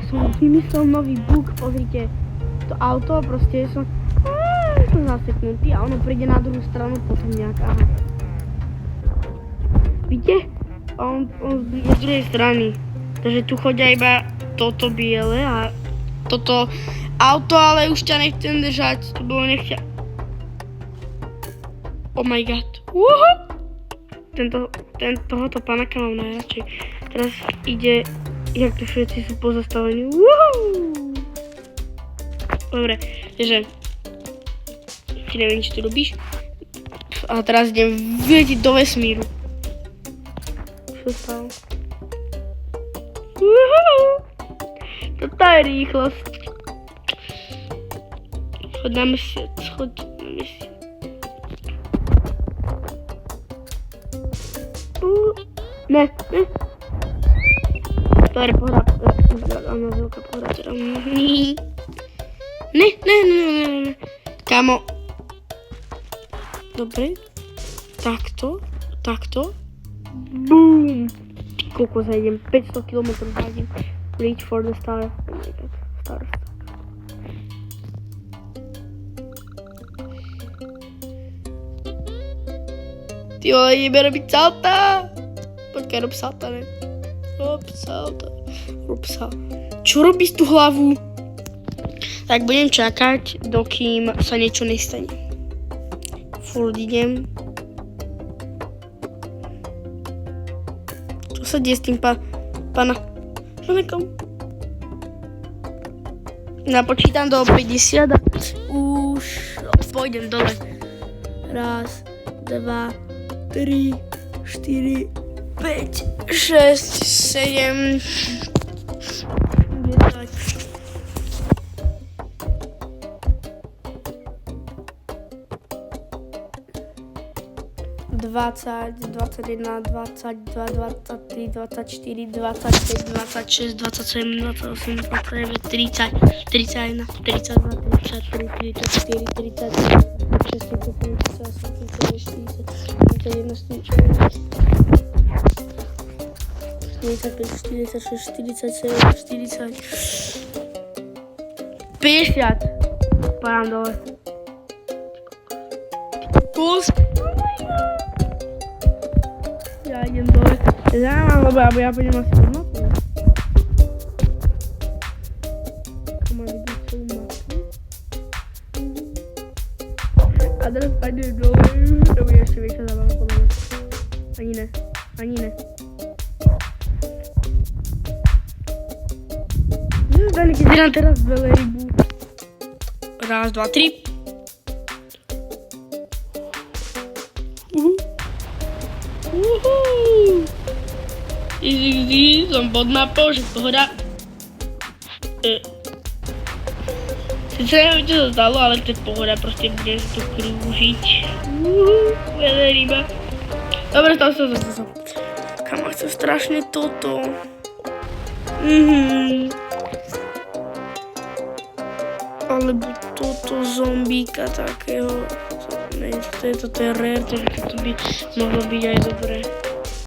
som vymyslel nový bug, pozrite, to auto, proste som zaseknutý a ono príde na druhú stranu potom nejak, aha. Vidíte? On je z druhej strany, takže tu chodia iba toto biele a toto auto, ale už ťa nechcem držať, to bolo nechťa. Oh my god. Tohoto panaka mám najradšej. Teraz ide, jak to všetci sú pozastavení. Dobre, takže ti neviem, či tu robíš. A teraz idem vyletieť do vesmíru. Čo stalo? Toto je rýchlosť. Chod na mesiac. Ne. Dobre, pohľad. Áno, veľká pohľad. Ne. Kámo. Dobre. Takto. Boom. Koľko zajdem? 500 km zajdem. Reach for the star. Oh my god. Star. Ty vole, ideme robiť salta. Počkaj, rob salta, ne? Rob salta. Čo robíš tú hlavu? Tak budem čakať, dokým sa niečo nestane. Furt idem. Čo sa deje s tým panakom? Napočítam do 50 a už pôjdem dole. 1, 2, 3, 4, 5, 6, 7, 20, 21, 22, 23, 24, 25, 26, 27, 28, 29, 30, 31, 32, 33, 34, 35, 36, 37, 38, 39, 40, 41, 45, 50. Padám dole. Ja idem dole. Lebo ja budem asi hodnotný. Mám vidieť celú mapu. A teraz padnem dole. To bude ešte väčšia zábava podľa mňa. Ani ne. Dali, keď nám teraz veľa rybu. 1, 2, 3. Easy, som pod mapou, že pohoda. Sice neviem, čo sa stalo, ale to je pohoda, proste budem tu krúžiť. Veľa ryba. Dobre, stalo. Kam chcem strašne toto. Alebo toto zombíka takého. Toto je rare, takže toto by mohlo byť aj dobré.